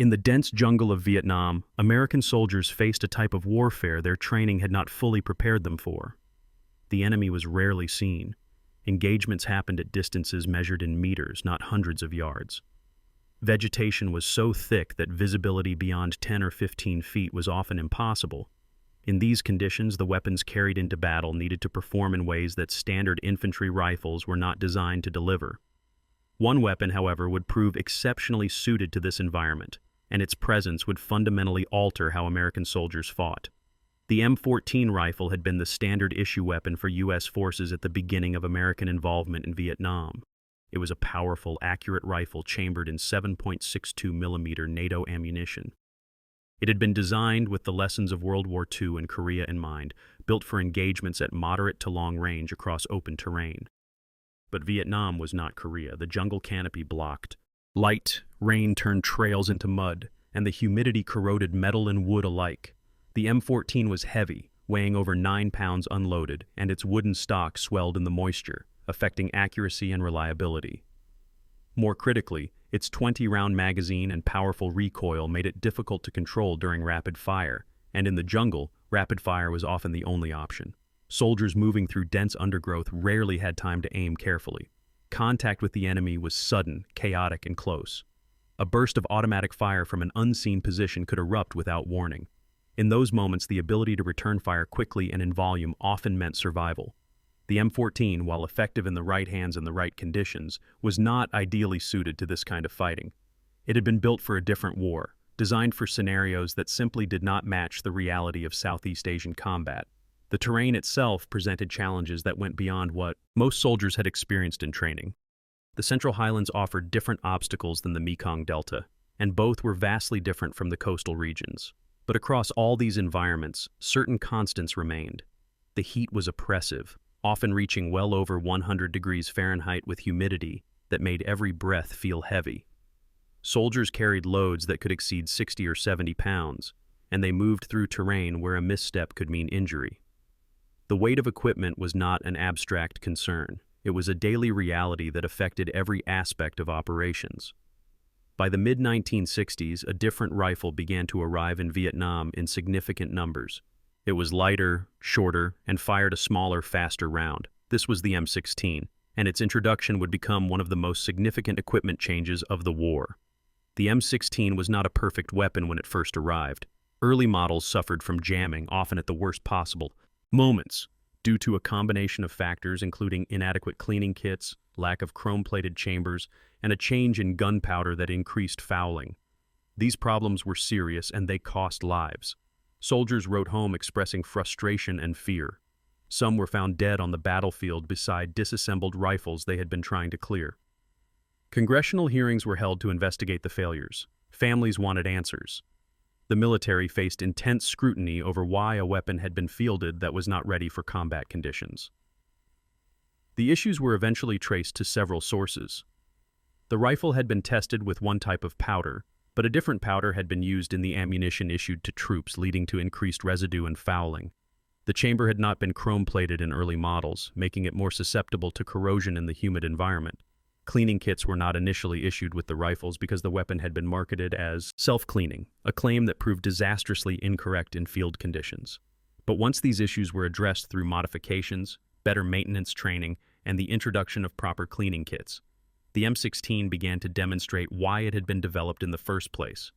In the dense jungle of Vietnam, American soldiers faced a type of warfare their training had not fully prepared them for. The enemy was rarely seen. Engagements happened at distances measured in meters, not hundreds of yards. Vegetation was so thick that visibility beyond 10 or 15 feet was often impossible. In these conditions, the weapons carried into battle needed to perform in ways that standard infantry rifles were not designed to deliver. One weapon, however, would prove exceptionally suited to this environment, and its presence would fundamentally alter how American soldiers fought. The M14 rifle had been the standard issue weapon for U.S. forces at the beginning of American involvement in Vietnam. It was a powerful, accurate rifle chambered in 7.62 millimeter NATO ammunition. It had been designed with the lessons of World War II and Korea in mind, built for engagements at moderate to long range across open terrain. But Vietnam was not Korea. The jungle canopy blocked. Light rain turned trails into mud, and the humidity corroded metal and wood alike. The M14 was heavy, weighing over 9 pounds unloaded, and its wooden stock swelled in the moisture, affecting accuracy and reliability. More critically, its 20-round magazine and powerful recoil made it difficult to control during rapid fire, and in the jungle, rapid fire was often the only option. Soldiers moving through dense undergrowth rarely had time to aim carefully. Contact with the enemy was sudden, chaotic, and close. A burst of automatic fire from an unseen position could erupt without warning. In those moments, the ability to return fire quickly and in volume often meant survival. The M14, while effective in the right hands and the right conditions, was not ideally suited to this kind of fighting. It had been built for a different war, designed for scenarios that simply did not match the reality of Southeast Asian combat. The terrain itself presented challenges that went beyond what most soldiers had experienced in training. The Central Highlands offered different obstacles than the Mekong Delta, and both were vastly different from the coastal regions. But across all these environments, certain constants remained. The heat was oppressive, often reaching well over 100 degrees Fahrenheit with humidity that made every breath feel heavy. Soldiers carried loads that could exceed 60 or 70 pounds, and they moved through terrain where a misstep could mean injury. The weight of equipment was not an abstract concern. It was a daily reality that affected every aspect of operations. By the mid-1960s, a different rifle began to arrive in Vietnam in significant numbers. It was lighter, shorter, and fired a smaller, faster round. This was the M16, and its introduction would become one of the most significant equipment changes of the war. The M16 was not a perfect weapon when it first arrived. Early models suffered from jamming, often at the worst possible moments, due to a combination of factors including inadequate cleaning kits, lack of chrome-plated chambers, and a change in gunpowder that increased fouling. These problems were serious and they cost lives. Soldiers wrote home expressing frustration and fear. Some were found dead on the battlefield beside disassembled rifles they had been trying to clear. Congressional hearings were held to investigate the failures. Families wanted answers. The military faced intense scrutiny over why a weapon had been fielded that was not ready for combat conditions. The issues were eventually traced to several sources. The rifle had been tested with one type of powder, but a different powder had been used in the ammunition issued to troops, leading to increased residue and fouling. The chamber had not been chrome-plated in early models, making it more susceptible to corrosion in the humid environment. Cleaning kits were not initially issued with the rifles because the weapon had been marketed as self-cleaning, a claim that proved disastrously incorrect in field conditions. But once these issues were addressed through modifications, better maintenance training, and the introduction of proper cleaning kits, the M16 began to demonstrate why it had been developed in the first place.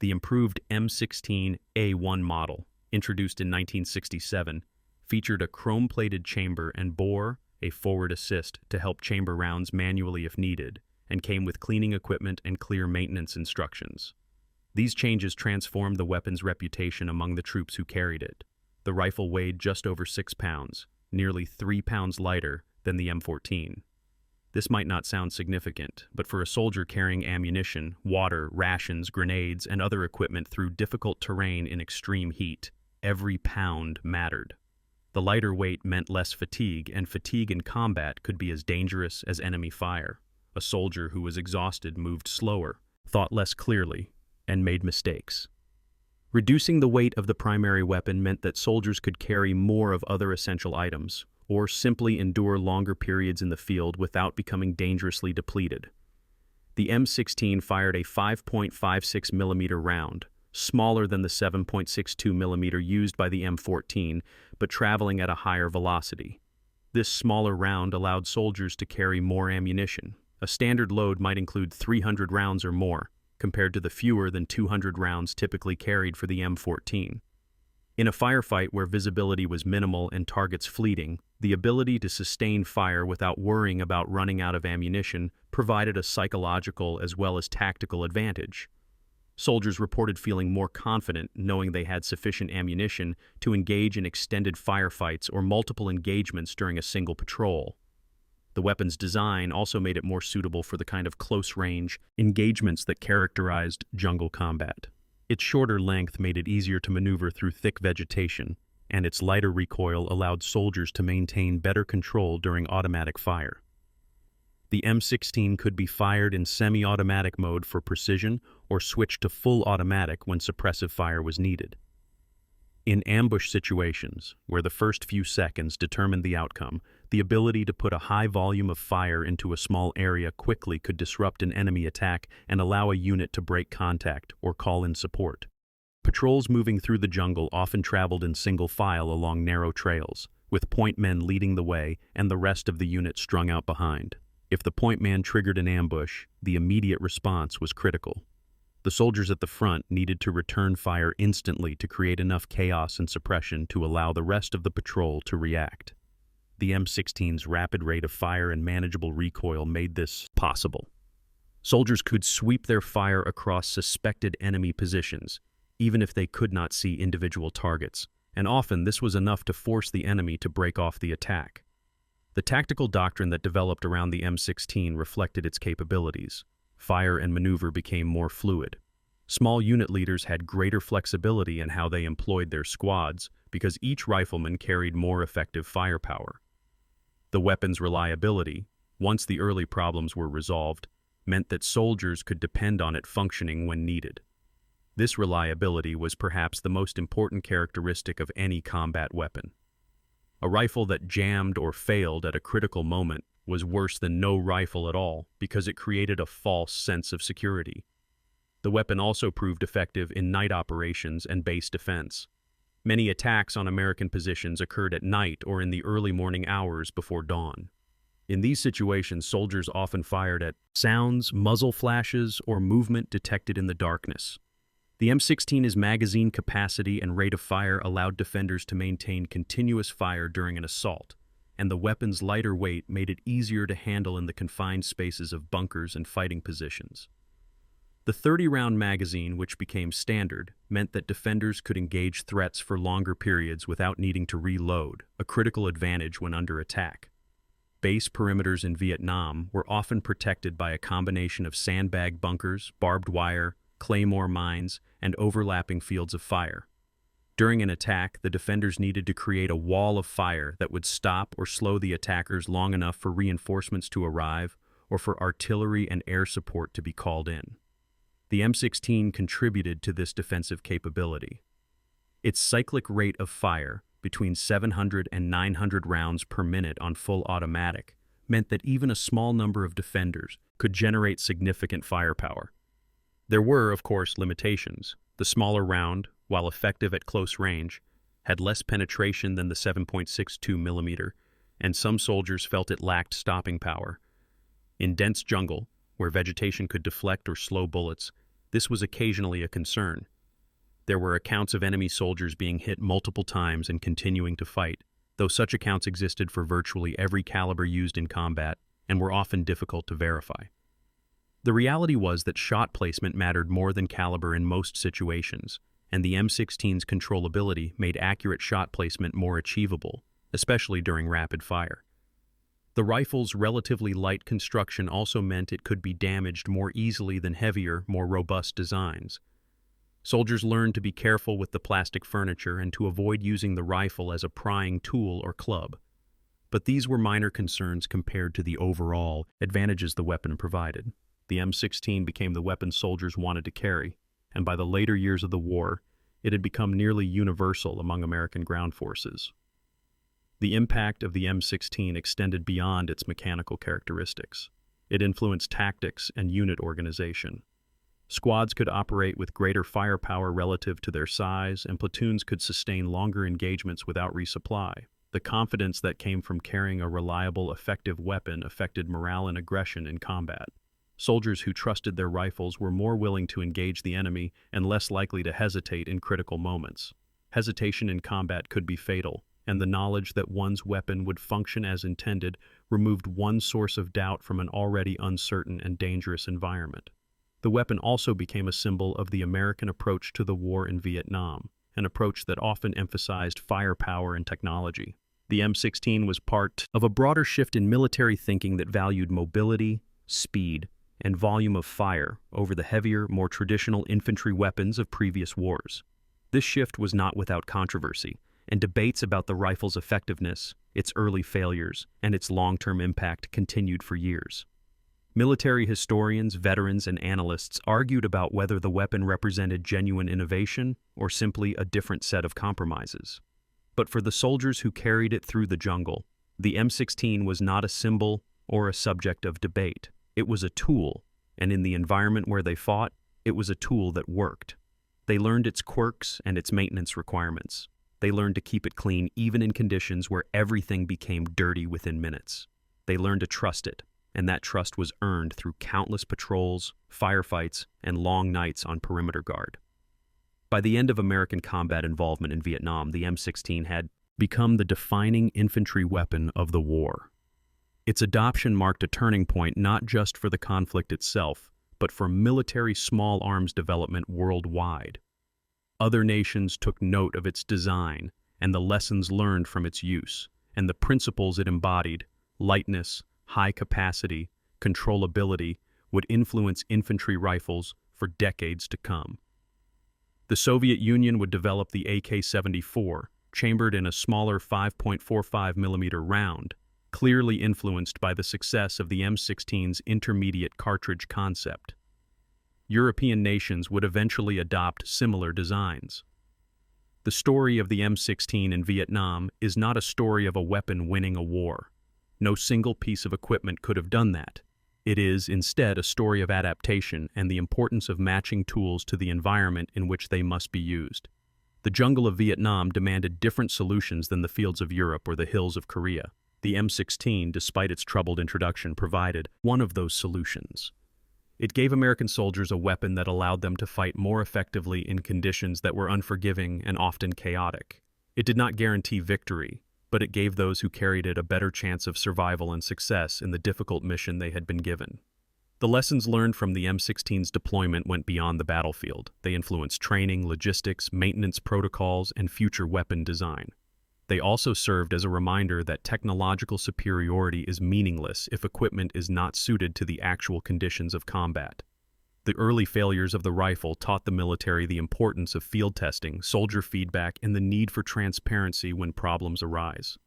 The improved M16A1 model, introduced in 1967, featured a chrome-plated chamber and bore a forward assist to help chamber rounds manually if needed, and came with cleaning equipment and clear maintenance instructions. These changes transformed the weapon's reputation among the troops who carried it. The rifle weighed just over 6 pounds, nearly 3 pounds lighter than the M14. This might not sound significant, but for a soldier carrying ammunition, water, rations, grenades, and other equipment through difficult terrain in extreme heat, every pound mattered. The lighter weight meant less fatigue, and fatigue in combat could be as dangerous as enemy fire. A soldier who was exhausted moved slower, thought less clearly, and made mistakes. Reducing the weight of the primary weapon meant that soldiers could carry more of other essential items, or simply endure longer periods in the field without becoming dangerously depleted. The M16 fired a 5.56 millimeter round, smaller than the 7.62 millimeter used by the M14, but traveling at a higher velocity. This smaller round allowed soldiers to carry more ammunition. A standard load might include 300 rounds or more, compared to the fewer than 200 rounds typically carried for the M14. In a firefight where visibility was minimal and targets fleeting, the ability to sustain fire without worrying about running out of ammunition provided a psychological as well as tactical advantage. Soldiers reported feeling more confident knowing they had sufficient ammunition to engage in extended firefights or multiple engagements during a single patrol. The weapon's design also made it more suitable for the kind of close-range engagements that characterized jungle combat. Its shorter length made it easier to maneuver through thick vegetation, and its lighter recoil allowed soldiers to maintain better control during automatic fire. The M16 could be fired in semi-automatic mode for precision or switched to full automatic when suppressive fire was needed. In ambush situations, where the first few seconds determined the outcome, the ability to put a high volume of fire into a small area quickly could disrupt an enemy attack and allow a unit to break contact or call in support. Patrols moving through the jungle often traveled in single file along narrow trails, with point men leading the way and the rest of the unit strung out behind. If the point man triggered an ambush, the immediate response was critical. The soldiers at the front needed to return fire instantly to create enough chaos and suppression to allow the rest of the patrol to react. The M16's rapid rate of fire and manageable recoil made this possible. Soldiers could sweep their fire across suspected enemy positions, even if they could not see individual targets, and often this was enough to force the enemy to break off the attack. The tactical doctrine that developed around the M16 reflected its capabilities. Fire and maneuver became more fluid. Small unit leaders had greater flexibility in how they employed their squads because each rifleman carried more effective firepower. The weapon's reliability, once the early problems were resolved, meant that soldiers could depend on it functioning when needed. This reliability was perhaps the most important characteristic of any combat weapon. A rifle that jammed or failed at a critical moment was worse than no rifle at all because it created a false sense of security. The weapon also proved effective in night operations and base defense. Many attacks on American positions occurred at night or in the early morning hours before dawn. In these situations, soldiers often fired at sounds, muzzle flashes, or movement detected in the darkness. The M16's magazine capacity and rate of fire allowed defenders to maintain continuous fire during an assault, and the weapon's lighter weight made it easier to handle in the confined spaces of bunkers and fighting positions. The 30-round magazine, which became standard, meant that defenders could engage threats for longer periods without needing to reload, a critical advantage when under attack. Base perimeters in Vietnam were often protected by a combination of sandbag bunkers, barbed wire, claymore mines, and overlapping fields of fire. During an attack, the defenders needed to create a wall of fire that would stop or slow the attackers long enough for reinforcements to arrive or for artillery and air support to be called in. The M16 contributed to this defensive capability. Its cyclic rate of fire, between 700 and 900 rounds per minute on full automatic, meant that even a small number of defenders could generate significant firepower. There were, of course, limitations. The smaller round, while effective at close range, had less penetration than the 7.62 millimeter, and some soldiers felt it lacked stopping power. In dense jungle, where vegetation could deflect or slow bullets, this was occasionally a concern. There were accounts of enemy soldiers being hit multiple times and continuing to fight, though such accounts existed for virtually every caliber used in combat and were often difficult to verify. The reality was that shot placement mattered more than caliber in most situations, and the M16's controllability made accurate shot placement more achievable, especially during rapid fire. The rifle's relatively light construction also meant it could be damaged more easily than heavier, more robust designs. Soldiers learned to be careful with the plastic furniture and to avoid using the rifle as a prying tool or club. But these were minor concerns compared to the overall advantages the weapon provided. The M16 became the weapon soldiers wanted to carry, and by the later years of the war, it had become nearly universal among American ground forces. The impact of the M16 extended beyond its mechanical characteristics. It influenced tactics and unit organization. Squads could operate with greater firepower relative to their size, and platoons could sustain longer engagements without resupply. The confidence that came from carrying a reliable, effective weapon affected morale and aggression in combat. Soldiers who trusted their rifles were more willing to engage the enemy and less likely to hesitate in critical moments. Hesitation in combat could be fatal, and the knowledge that one's weapon would function as intended removed one source of doubt from an already uncertain and dangerous environment. The weapon also became a symbol of the American approach to the war in Vietnam, an approach that often emphasized firepower and technology. The M16 was part of a broader shift in military thinking that valued mobility, speed, and volume of fire over the heavier, more traditional infantry weapons of previous wars. This shift was not without controversy, and debates about the rifle's effectiveness, its early failures, and its long-term impact continued for years. Military historians, veterans, and analysts argued about whether the weapon represented genuine innovation or simply a different set of compromises. But for the soldiers who carried it through the jungle, the M16 was not a symbol or a subject of debate. It was a tool, and in the environment where they fought, it was a tool that worked. They learned its quirks and its maintenance requirements. They learned to keep it clean even in conditions where everything became dirty within minutes. They learned to trust it, and that trust was earned through countless patrols, firefights, and long nights on perimeter guard. By the end of American combat involvement in Vietnam, the M16 had become the defining infantry weapon of the war. Its adoption marked a turning point not just for the conflict itself, but for military small arms development worldwide. Other nations took note of its design and the lessons learned from its use, and the principles it embodied: lightness, high capacity, controllability, would influence infantry rifles for decades to come. The Soviet Union would develop the AK-74, chambered in a smaller 5.45mm round, clearly influenced by the success of the M16's intermediate cartridge concept. European nations would eventually adopt similar designs. The story of the M16 in Vietnam is not a story of a weapon winning a war. No single piece of equipment could have done that. It is, instead, a story of adaptation and the importance of matching tools to the environment in which they must be used. The jungle of Vietnam demanded different solutions than the fields of Europe or the hills of Korea. The M16, despite its troubled introduction, provided one of those solutions. It gave American soldiers a weapon that allowed them to fight more effectively in conditions that were unforgiving and often chaotic. It did not guarantee victory, but it gave those who carried it a better chance of survival and success in the difficult mission they had been given. The lessons learned from the M16's deployment went beyond the battlefield. They influenced training, logistics, maintenance protocols, and future weapon design. They also served as a reminder that technological superiority is meaningless if equipment is not suited to the actual conditions of combat. The early failures of the rifle taught the military the importance of field testing, soldier feedback, and the need for transparency when problems arise.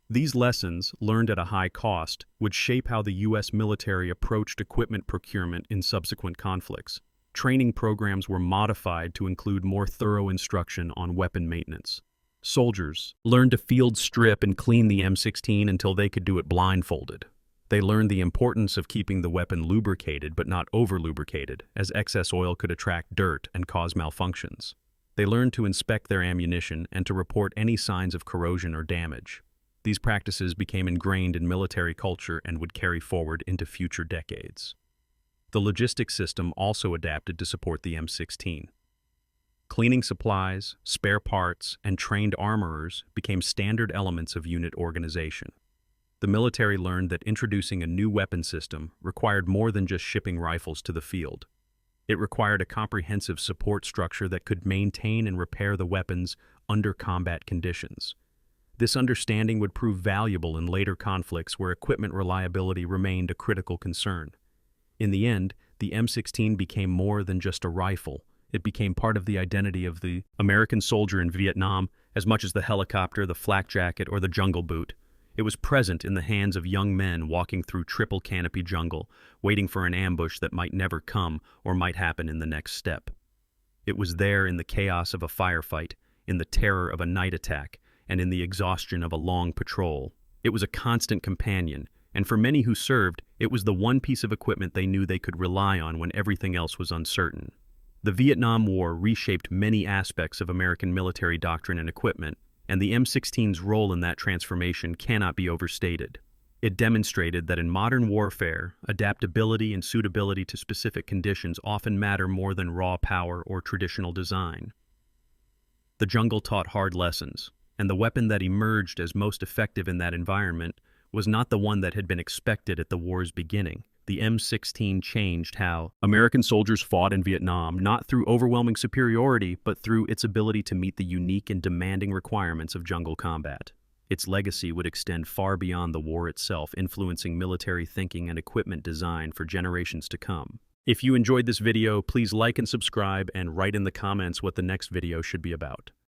These lessons, learned at a high cost, would shape how the U.S. military approached equipment procurement in subsequent conflicts. Training programs were modified to include more thorough instruction on weapon maintenance. Soldiers learned to field strip and clean the M16 until they could do it blindfolded. They learned the importance of keeping the weapon lubricated but not over-lubricated, as excess oil could attract dirt and cause malfunctions. They learned to inspect their ammunition and to report any signs of corrosion or damage. These practices became ingrained in military culture and would carry forward into future decades. The logistics system also adapted to support the M16. Cleaning supplies, spare parts, and trained armorers became standard elements of unit organization. The military learned that introducing a new weapon system required more than just shipping rifles to the field. It required a comprehensive support structure that could maintain and repair the weapons under combat conditions. This understanding would prove valuable in later conflicts where equipment reliability remained a critical concern. In the end, the M16 became more than just a rifle. It became part of the identity of the American soldier in Vietnam as much as the helicopter, the flak jacket, or the jungle boot. It was present in the hands of young men walking through triple canopy jungle, waiting for an ambush that might never come or might happen in the next step. It was there in the chaos of a firefight, in the terror of a night attack, and in the exhaustion of a long patrol. It was a constant companion, and for many who served, it was the one piece of equipment they knew they could rely on when everything else was uncertain. The Vietnam War reshaped many aspects of American military doctrine and equipment, and the M16's role in that transformation cannot be overstated. It demonstrated that in modern warfare, adaptability and suitability to specific conditions often matter more than raw power or traditional design. The jungle taught hard lessons, and the weapon that emerged as most effective in that environment was not the one that had been expected at the war's beginning. The M16 changed how American soldiers fought in Vietnam, not through overwhelming superiority, but through its ability to meet the unique and demanding requirements of jungle combat. Its legacy would extend far beyond the war itself, influencing military thinking and equipment design for generations to come. If you enjoyed this video, please like and subscribe and write in the comments what the next video should be about.